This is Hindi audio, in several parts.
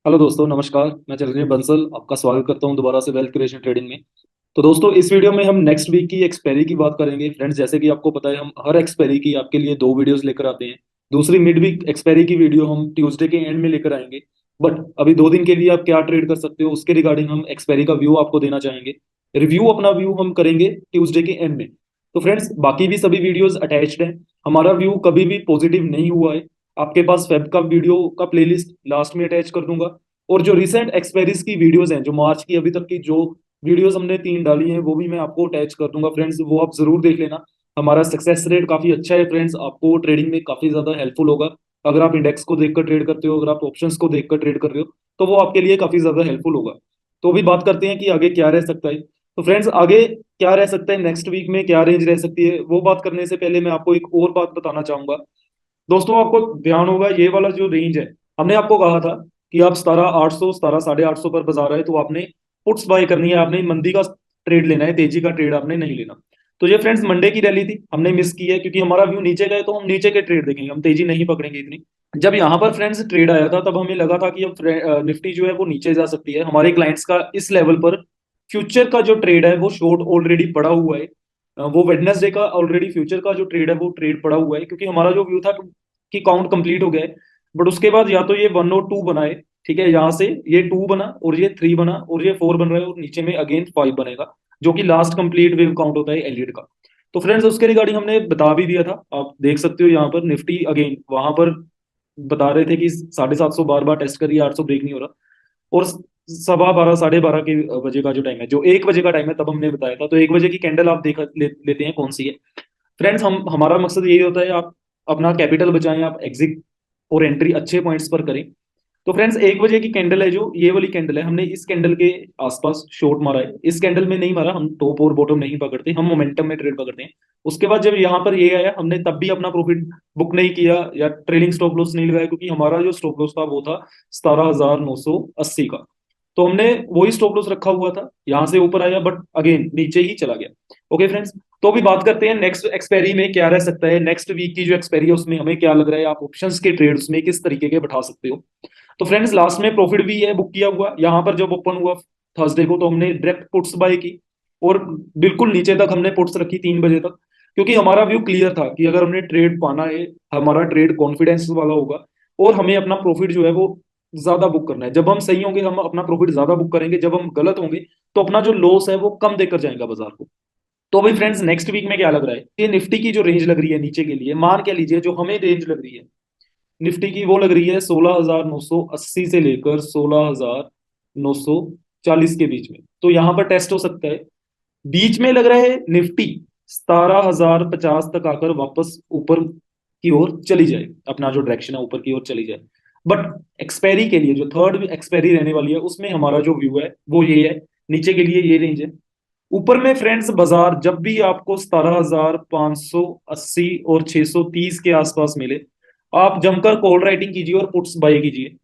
हेलो दोस्तों, नमस्कार। मैं चिरंजीव बंसल आपका स्वागत करता हूं दोबारा से वेल्थ क्रिएशन ट्रेडिंग में। तो दोस्तों, इस वीडियो में हम नेक्स्ट वीक की एक्सपायरी की बात करेंगे। फ्रेंड्स, जैसे कि आपको पता है, हम हर एक्सपायरी की आपके लिए दो वीडियोस लेकर आते हैं। दूसरी मिड वीक एक्सपायरी की वीडियो हम ट्यूसडे के एंड में लेकर आएंगे। बट अभी 2 दिन के लिए आप क्या ट्रेड कर सकते हो उसके रिगार्डिंग हम एक्सपायरी का व्यू आपको देना चाहेंगे। रिव्यू, अपना व्यू हम करेंगे ट्यूसडे के एंड में। तो फ्रेंड्स, बाकी भी सभी वीडियोस अटैच्ड हैं। हमारा व्यू कभी भी पॉजिटिव नहीं हुआ है। आपके पास फेब का वीडियो का प्लेलिस्ट लास्ट में अटैच कर दूंगा। और जो रिसेंट एक्सपायरीज की वीडियोस हैं, जो मार्च की अभी तक की जो वीडियोस हमने 3 डाली हैं, वो भी मैं आपको अटैच कर दूंगा। फ्रेंड्स, वो आप जरूर देख लेना। हमारा सक्सेस रेट काफी अच्छा है फ्रेंड्स, आपको ट्रेडिंग में काफी ज्यादा हेल्पफुल होगा। अगर आप इंडेक्स को देखकर ट्रेड करते हो, अगर आप ऑप्शंस को देखकर ट्रेड कर रहे हो, तो वो आपके लिए काफी ज्यादा हेल्पफुल होगा। तो अभी बात करते हैं कि आगे क्या रह सकता है। तो फ्रेंड्स, आगे क्या रह सकता है, नेक्स्ट वीक में क्या रेंज रह सकती है, वो बात करने से पहले मैं आपको एक और बात बताना चाहूंगा। दोस्तों, आपको ध्यान होगा, ये वाला जो रेंज है, हमने आपको कहा था कि आप 17,800 17,850 पर बाजार है तो आपने पुट्स बाय करनी है। आपने मंदी का ट्रेड लेना है, तेजी का ट्रेड आपने नहीं लेना। तो ये फ्रेंड्स मंडे की रैली थी, हमने मिस की है क्योंकि हमारा व्यू नीचे गए तो हम नीचे के ट्रेड देखेंगे, हम तेजी नहीं पकड़ेंगे इतनी। जब यहाँ पर फ्रेंड्स ट्रेड आया था तब हमें लगा था कि अब निफ्टी जो है वो नीचे जा सकती है। हमारे क्लाइंट्स का इस लेवल पर फ्यूचर का जो ट्रेड है वो शॉर्ट ऑलरेडी पड़ा हुआ है। वो वेडनेसडे का ऑलरेडी फ्यूचर का जो ट्रेड है वो ट्रेड पड़ा हुआ है, क्योंकि हमारा जो व्यू था कि काउंट कंप्लीट हो गया है। बट उसके बाद या तो ये 1 और 2 बनाए, ठीक है, यहाँ से ये 2 बना और ये 3 बना और ये 4 बन रहा है और नीचे में अगेन 5 बनेगा, जो कि लास्ट कंप्लीट वेव काउंट होता है एलियट का। तो फ्रेंड्स, उसके रिगार्डिंग हमने बता भी दिया था, आप देख सकते हो यहाँ पर निफ्टी अगेन वहां पर बता रहे थे कि 750 बार बार टेस्ट करिए, 800 ब्रेक नहीं हो रहा। और 12:15 12:30 के बजे का जो टाइम है, जो 1 बजे का टाइम है, तब हमने बताया था। तो 1 बजे की कैंडल आप लेते हैं कौन सी है। फ्रेंड्स, हम हमारा मकसद यही होता है, आप अपना कैपिटल बचाएं, आप एग्जिट और एंट्री अच्छे पॉइंट्स पर करें। तो फ्रेंड्स, 1 बजे की कैंडल है, जो ये वाली कैंडल है, हमने इस कैंडल के आसपास शॉर्ट मारा है। इस कैंडल में नहीं मारा, हम टॉप और बॉटम नहीं पकड़ते, हम मोमेंटम में ट्रेड पकड़ते हैं। उसके बाद जब यहाँ पर ये आया, हमने तब भी अपना प्रॉफिट बुक नहीं किया या ट्रेलिंग स्टॉप लॉस नहीं लगाया, क्योंकि हमारा जो स्टॉप लॉस था वो था 17,980 का। तो हमने वही स्टॉप लॉस रखा हुआ था, यहां से ऊपर आया बट अगेन नीचे ही चला गया। ओके फ्रेंड्स, तो अभी बात करते हैं नेक्स्ट एक्सपायरी में क्या रह सकता है। नेक्स्ट वीक की जो एक्सपायरी है उसमें हमें क्या लग रहा है, आप ऑप्शंस के ट्रेड उसमें किस तरीके के बैठा सकते हो। तो फ्रेंड्स, लास्ट में प्रॉफिट भी है बुक किया हुआ, यहाँ पर जब ओपन हुआ थर्सडे को तो हमने डायरेक्ट पुट्स बाय की। और बिल्कुल नीचे तक हमने पुट्स रखी 3 बजे तक, क्योंकि हमारा व्यू क्लियर था कि अगर हमने ट्रेड पाना है, हमारा ट्रेड कॉन्फिडेंस वाला होगा और हमें अपना प्रॉफिट जो है वो ज्यादा बुक करना है। जब हम सही होंगे हम अपना प्रॉफिट ज्यादा बुक करेंगे, जब हम गलत होंगे तो अपना जो लॉस है वो कम देकर जाएगा बाजार को। तो भाई फ्रेंड्स, नेक्स्ट वीक में क्या लग रहा है, ये निफ्टी की जो रेंज लग रही है नीचे के लिए, मान क्या लीजिए जो हमें रेंज लग रही है निफ्टी की, वो लग रही है 16,980 से लेकर 16,940 के बीच में। तो यहां पर टेस्ट हो सकता है। बीच में लग रहा है निफ्टी 17,050 तक आकर वापस ऊपर की ओर चली जाए, अपना जो डायरेक्शन है ऊपर की ओर चली जाए। बट एक्सपायरी के लिए जो थर्ड एक्सपायरी रहने वाली है उसमें हमारा जो व्यू है वो ये है, नीचे के लिए ये रेंज है। ऊपर में फ्रेंड्स बाजार जब भी आपको 17,580 और 630 के आसपास मिले, आप जमकर कॉल राइटिंग कीजिए और पुट्स बाय कीजिए।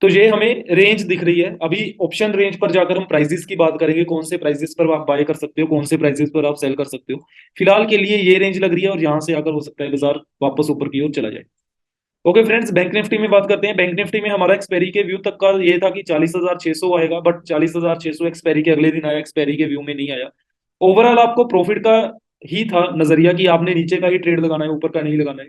तो ये हमें रेंज दिख रही है। अभी ऑप्शन रेंज पर जाकर हम प्राइसेस की बात करेंगे, कौन से प्राइसेस पर आप बाय कर सकते हो, कौन से प्राइसेस पर आप सेल कर सकते हो। फिलहाल के लिए ये रेंज लग रही है और यहाँ से आकर हो सकता है बाजार वापस ऊपर की ओर चला जाए। ओके फ्रेंड्स, बैंक निफ्टी में बात करते हैं। बैंक निफ्टी में हमारा एक्सपायरी के व्यू तक का ये था कि 40,600 आएगा, बट 40,600 एक्सपायरी के अगले दिन आया, एक्सपायरी के व्यू में नहीं आया। ओवरऑल आपको प्रॉफिट का ही था नजरिया कि आपने नीचे का ही ट्रेड लगाना है, ऊपर का नहीं लगाना है।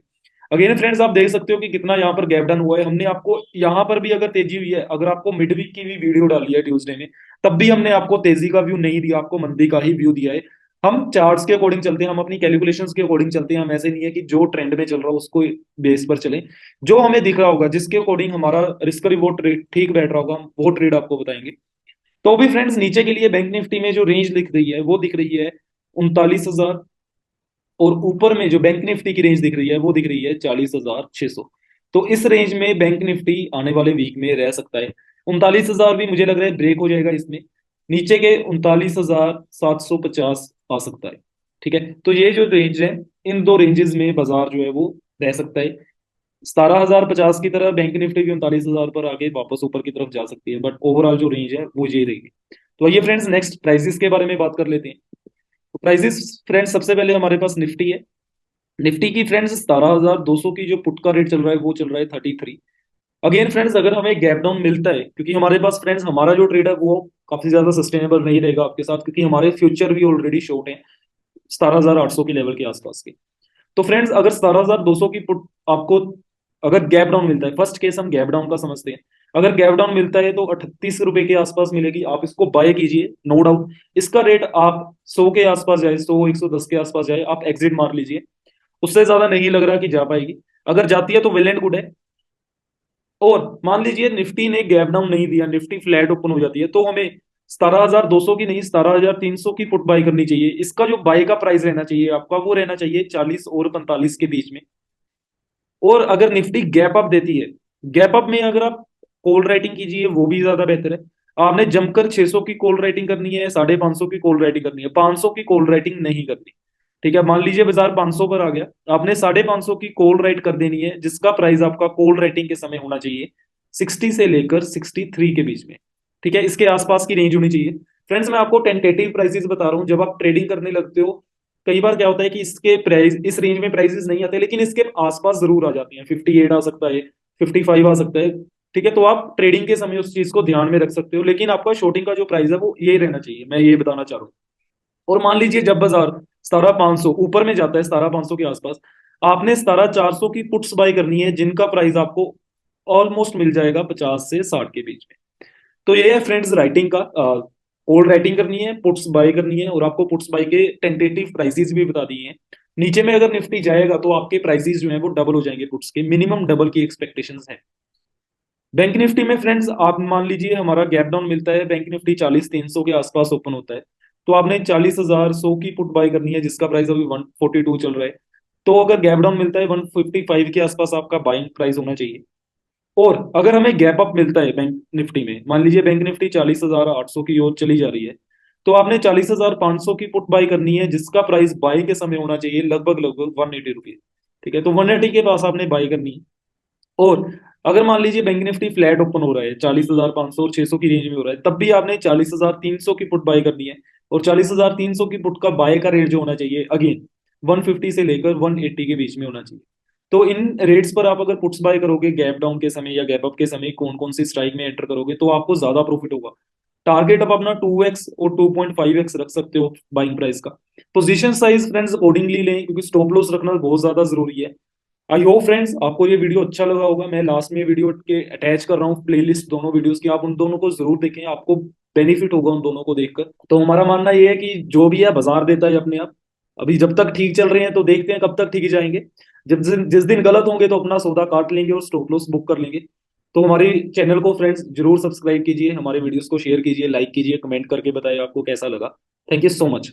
अगेन फ्रेंड्स, आप देख सकते हो कि कितना यहाँ पर गैप डाउन हुआ है। हमने आपको यहाँ पर भी अगर तेजी हुई है, अगर आपको मिड वीक की भी वीडियो डाली है ट्यूसडे में, तब भी हमने आपको तेजी का व्यू नहीं दिया, आपको मंदी का ही व्यू दिया है। हम चार्ट्स के अकॉर्डिंग चलते हैं, हम अपनी कैलकुलेशंस के अकॉर्डिंग चलते हैं। हम ऐसे नहीं है कि जो ट्रेंड में चल रहा है उसको बेस पर चले, जो हमें दिख रहा होगा, जिसके अकॉर्डिंग हमारा रिस्क रिवॉर्ड ट्रेड ठीक बैठ रहा होगा, हम वो ट्रेड आपको बताएंगे। तो भी फ्रेंड्स, नीचे के लिए बैंक निफ्टी में जो रेंज दिख रही है वो दिख रही है 39,000। और ऊपर में जो बैंक निफ्टी की रेंज दिख रही है वो दिख रही है 40,600। तो इस रेंज में बैंक निफ्टी आने वाले वीक में रह सकता है। 39,000 भी मुझे लग रहा है ब्रेक हो जाएगा इसमें, नीचे के 39,750 आ सकता है। ठीक है, तो ये जो रेंज है, इन दो रेंजेस में बाजार जो है वो रह सकता है। 17,050 की तरह बैंक निफ्टी भी 39,000 पर आगे वापस ऊपर की तरफ जा सकती है, बट ओवरऑल जो रेंज है वो ये रहेगी। तो आइए फ्रेंड्स, नेक्स्ट प्राइसेस के बारे में बात कर लेते हैं। तो प्राइसेस फ्रेंड्स, सबसे पहले हमारे पास निफ्टी है। निफ्टी की फ्रेंड्स 17,200 की जो पुट का रेट चल रहा है वो चल रहा है 33। अगेन फ्रेंड्स, अगर हमें गैप डाउन मिलता है, क्योंकि हमारे पास फ्रेंड्स हमारा जो ट्रेड है वो काफी ज्यादा सस्टेनेबल नहीं रहेगा आपके साथ, क्योंकि हमारे फ्यूचर भी ऑलरेडी शॉर्ट है 17,800 के लेवल के आसपास के। तो फ्रेंड्स, अगर 17,200 की पुट आपको अगर गैप डाउन मिलता है, फर्स्ट केस हम गैप डाउन का समझते हैं। अगर गैप डाउन मिलता है तो 38 रुपए के आसपास मिलेगी, आप इसको बाय कीजिए, नो डाउट। इसका रेट आप 100 के आसपास जाए, 100 110 के आसपास जाए, आप एग्जिट मार लीजिए। उससे ज्यादा नहीं लग रहा कि जा पाएगी। अगर जाती है तो वेल एंड गुड है। और मान लीजिए निफ्टी ने गैप डाउन नहीं दिया, निफ्टी फ्लैट ओपन हो जाती है, तो हमें 17,200 की नहीं, 17,300 की पुट बाय करनी चाहिए। इसका जो बाय का प्राइस रहना चाहिए आपका, वो रहना चाहिए 40 और 45 के बीच में। और अगर निफ्टी गैप अप देती है, गैप अप में अगर आप कॉल राइटिंग कीजिए, वो भी ज्यादा बेहतर है। आपने जमकर 600 की कॉल राइटिंग करनी है, 550 की कॉल राइटिंग करनी है, 500 की कॉल राइटिंग नहीं करनी। ठीक है, मान लीजिए बाजार 500 पर आ गया, आपने 550 की कॉल राइट कर देनी है, जिसका प्राइस आपका कॉल राइटिंग के समय होना चाहिए 60 से लेकर 63 के बीच में। ठीक है, इसके आसपास की रेंज होनी चाहिए। फ्रेंड्स, मैं आपको टेंटेटिव प्राइसेस बता रहा हूँ, जब आप ट्रेडिंग करने लगते हो कई बार क्या होता है कि इसके प्राइस इस रेंज में प्राइसेस नहीं आते, लेकिन इसके आसपास जरूर आ जाते हैं। 58 आ सकता है, 55 आ सकता है। ठीक है, तो आप ट्रेडिंग के समय उस चीज को ध्यान में रख सकते हो, लेकिन आपका शॉर्टिंग का जो प्राइस है वो ये रहना चाहिए, मैं ये बताना चाह रहा हूँ। और मान लीजिए जब बाजार 17,500 ऊपर में जाता है, 17,500 के आसपास, आपने 17,400 की पुट्स बाय करनी है, जिनका प्राइस आपको ऑलमोस्ट मिल जाएगा 50 से 60 के बीच में। तो ये है फ्रेंड्स राइटिंग का। ओल्ड राइटिंग करनी है, पुट्स बाय करनी है, और आपको पुट्स बाय के टेंटेटिव प्राइसेस भी बता दिए हैं। नीचे में अगर निफ्टी जाएगा तो आपके प्राइसेस जो है वो डबल हो जाएंगे, पुट्स के मिनिमम डबल की एक्सपेक्टेशंस है। बैंक निफ्टी में फ्रेंड्स, आप मान लीजिए हमारा गैप डाउन मिलता है, बैंक निफ्टी 40,300 के आसपास ओपन होता है, तो आपने 40,100 की पुट बाय करनी है, जिसका प्राइस अभी 142 चल रहा है। तो अगर गैप डाउन मिलता है 155 के आसपास आपका बाइंग प्राइस होना चाहिए। और अगर हमें गैप अप मिलता है बैंक निफ्टी में, मान लीजिए बैंक निफ्टी 40,800 की ओर चली जा रही है, तो आपने 40,500 की पुट बाय करनी है, जिसका प्राइस बाय के समय होना चाहिए लगभग लगभग 180 रुपीज। ठीक है, तो 180 के पास आपने बाय करनी है। और अगर मान लीजिए बैंक निफ्टी फ्लैट ओपन हो रहा है 40,500 और 600 की रेंज में हो रहा है, तब भी आपने 40,300 की पुट बाय करनी है। और 40,300 की पुट का बाय का रेट जो होना चाहिए, अगेन 150 से लेकर 180 के बीच में होना चाहिए। तो इन रेट्स पर आप अगर पुट्स बाय करोगे गैप डाउन के समय या गैप अप के समय, कौन कौन सी स्ट्राइक में एंटर करोगे, तो आपको ज्यादा प्रॉफिट होगा। टारगेट आप अपना 2x और 2.5x रख सकते हो बाइंग प्राइस का। पोजीशन साइज फ्रेंड्स अकॉर्डिंगली लें, क्योंकि स्टॉप लॉस रखना बहुत ज्यादा जरूरी है। आई होप फ्रेंड्स आपको ये वीडियो अच्छा लगा होगा। मैं लास्ट में वीडियो के अटैच कर रहा हूँ प्लेलिस्ट दोनों वीडियोस की, आप उन दोनों को जरूर देखें, आपको बेनिफिट होगा उन दोनों को देखकर। तो हमारा मानना ये है कि जो भी है बाजार देता है अपने आप। अभी जब तक ठीक चल रहे हैं तो देखते हैं कब तक ठीक जाएंगे। जब जिस दिन गलत होंगे तो अपना सौदा काट लेंगे और स्टॉप लॉस बुक कर लेंगे। तो हमारे चैनल को फ्रेंड्स जरूर सब्सक्राइब कीजिए, हमारे वीडियोस को शेयर कीजिए, लाइक कीजिए, कमेंट करके बताइए आपको कैसा लगा। Thank you so much.